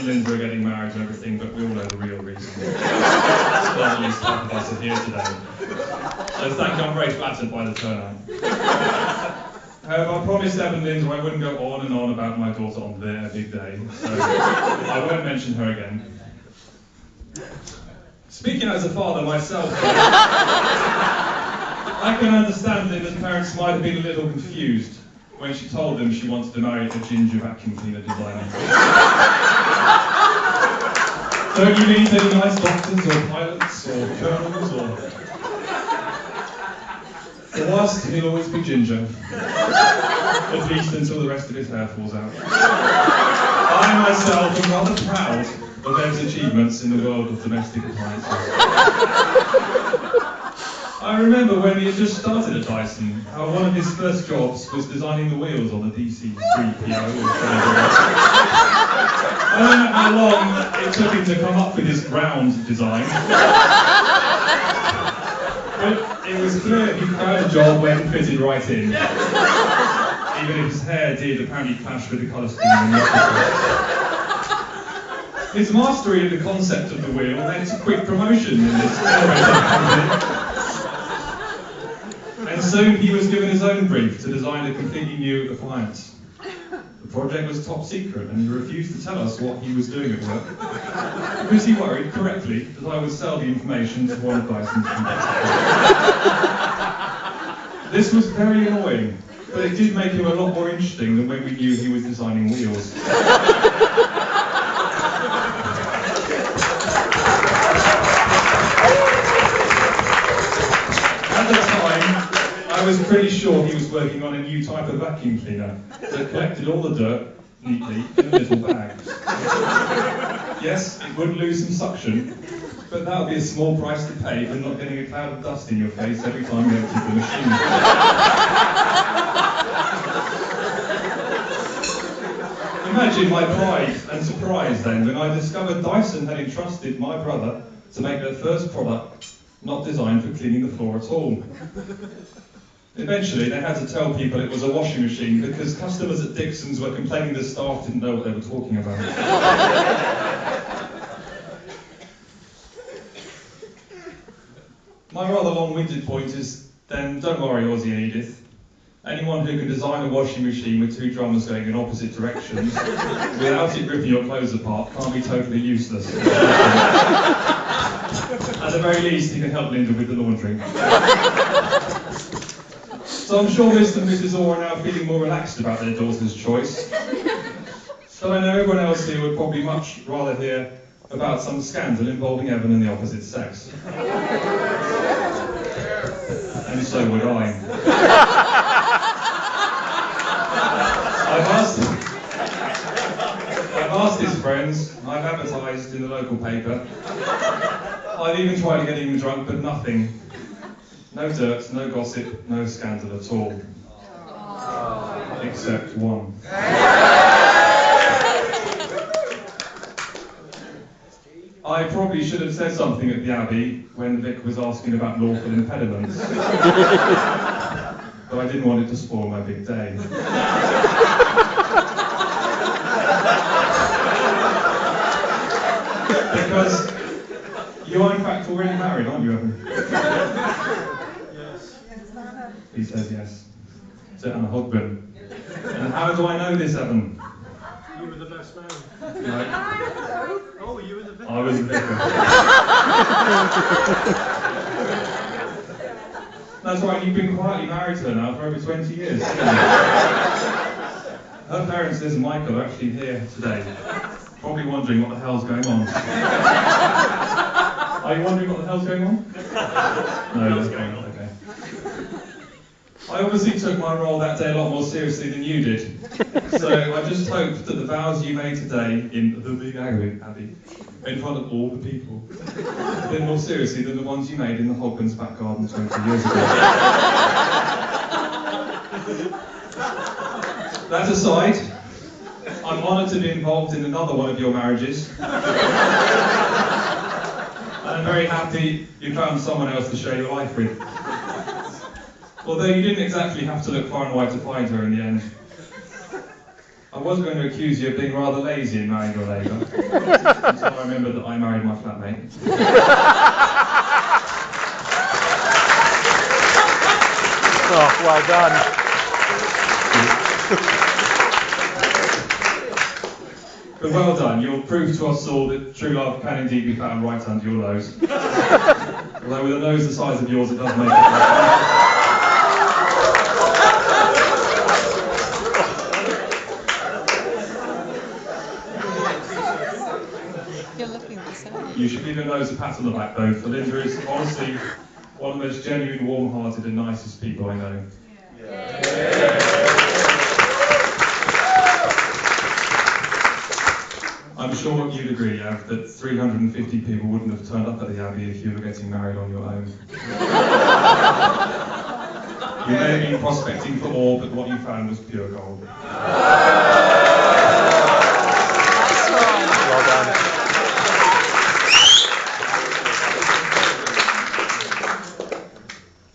Linda are getting married and everything, but we all know the real reason. Well, at least half of us are here today. So thank you, I'm very flattered by the turnout. However, I promised Evan and Linda I wouldn't go on and on about my daughter on their big day, so I won't mention her again. Speaking as a father myself, I can understand Linda's parents might have been a little confused when she told them she wanted to marry a ginger vacuum cleaner designer. Don't you meet any nice doctors or pilots or colonels or... For us, he'll always be ginger. At least until the rest of his hair falls out. I myself am rather proud of Ev's achievements in the world of domestic appliances. I remember when he had just started at Dyson, how one of his first jobs was designing the wheels on the DC-3PO. I don't know how long it took him to come up with his round design. But it was clear he found a job where it fitted right in. Even if his hair did apparently clash with the colour scheme in the office. His mastery of the concept of the wheel led to quick promotion in this innovative company. And soon he was given his own brief to design a completely new appliance. The project was top secret and he refused to tell us what he was doing at work because he worried, correctly, that I would sell the information to one of Dyson's competitors. This was very annoying, but it did make him a lot more interesting than when we knew he was designing wheels. At the time, I was pretty sure he was working on a new type of vacuum cleaner that collected all the dirt neatly in little bags. Yes, it would lose some suction, but that would be a small price to pay for not getting a cloud of dust in your face every time you emptied the machine. Imagine my pride and surprise then when I discovered Dyson had entrusted my brother to make their first product not designed for cleaning the floor at all. Eventually, they had to tell people it was a washing machine because customers at Dixon's were complaining the staff didn't know what they were talking about. My rather long-winded point is, then, don't worry, Ozzy and Edith. Anyone who can design a washing machine with two drums going in opposite directions without it ripping your clothes apart can't be totally useless. At the very least, he can help Linda with the laundry. So I'm sure Mr. and Mrs. Orr are now feeling more relaxed about their daughter's choice. But I know everyone else here would probably much rather hear about some scandal involving Evan and the opposite sex. And so would I. I've asked his friends, I've advertised in the local paper. I've even tried getting him drunk, but nothing. No dirt, no gossip, no scandal at all. Except one. I probably should have said something at the Abbey when Vic was asking about lawful impediments. But I didn't want it to spoil my big day. Because you are in fact already married, aren't you, Evan? Yes. He says yes. To Anna Hogben. And how do I know this, Evan? You were the best man. No. Oh, you were the vicar. I was the vicar. That's right, you've been quietly married to her now for over 20 years. Her parents, Liz and Michael, are actually here today. Probably wondering what the hell's going on. Are you wondering what the hell's going on? No, that's going on, okay. I obviously took my role that day a lot more seriously than you did. So I just hope that the vows you made today in the big Abbey, in front of all the people, have been more seriously than the ones you made in the Hogben's back garden 20 years ago. That aside, I'm honoured to be involved in another one of your marriages. And I'm very happy you found someone else to share your life with. Although you didn't exactly have to look far and wide to find her in the end. I was going to accuse you of being rather lazy in marrying your neighbour, until I remembered that I married my flatmate. Oh, well done. But well done, you'll prove to us all that true love can indeed be found right under your nose. Although with a nose the size of yours, it does make it. You're looking the same. You should give your nose a pat on the back though, for Linda is honestly one of the most genuine, warm-hearted and nicest people I know. I'm sure you'd agree, Av, that 350 people wouldn't have turned up at the Abbey if you were getting married on your own. You may have been prospecting for ore, but what you found was pure gold. Well done.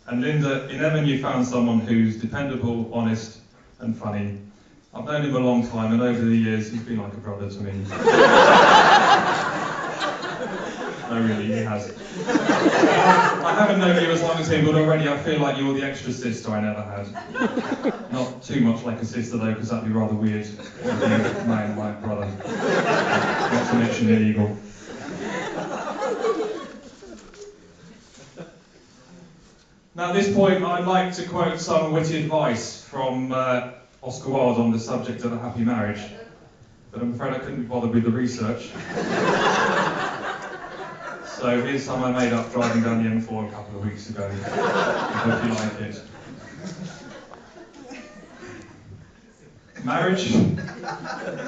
And Linda, in Evan you found someone who's dependable, honest and funny. I've known him a long time and over the years he's been like a brother to me. No, really, he has. I haven't known you as long as him, but already I feel like you're the extra sister I never had. Not too much like a sister though, because that'd be rather weird. Man, my brother. Not to mention illegal. Now at this point I'd like to quote some witty advice from Oscar Wilde on the subject of a happy marriage, but I'm afraid I couldn't be bothered with the research. So here's some I made up driving down the M4 a couple of weeks ago. I hope you like it. Marriage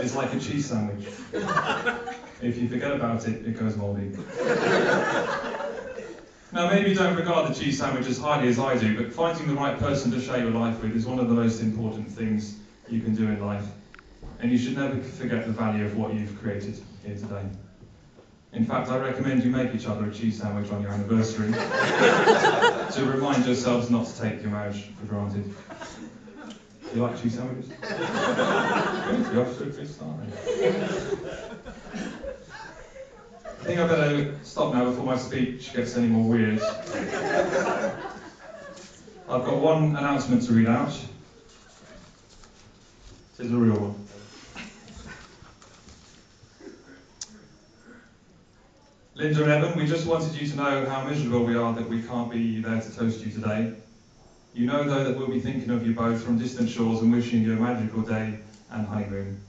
is like a cheese sandwich. If you forget about it, it goes mouldy. Now maybe you don't regard the cheese sandwich as highly as I do, but finding the right person to share your life with is one of the most important things you can do in life. And you should never forget the value of what you've created here today. In fact, I recommend you make each other a cheese sandwich on your anniversary to remind yourselves not to take your marriage for granted. You like cheese sandwiches? Good, you're off to a good start. I think I better stop now before my speech gets any more weird. I've got one announcement to read out. This is a real one. Linda and Evan, we just wanted you to know how miserable we are that we can't be there to toast you today. You know, though, that we'll be thinking of you both from distant shores and wishing you a magical day and honeymoon.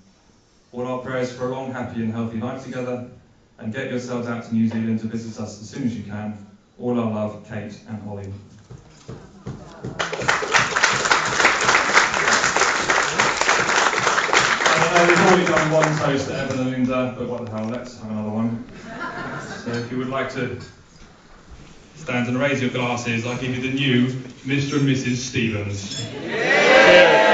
All our prayers for a long, happy and healthy life together, and get yourselves out to New Zealand to visit us as soon as you can. All our love, Kate and Holly. I know we've already done one toast to Evan and Linda, but what the hell, let's have another one. So if you would like to stand and raise your glasses, I'll give you the new Mr. and Mrs. Stevens. Yeah.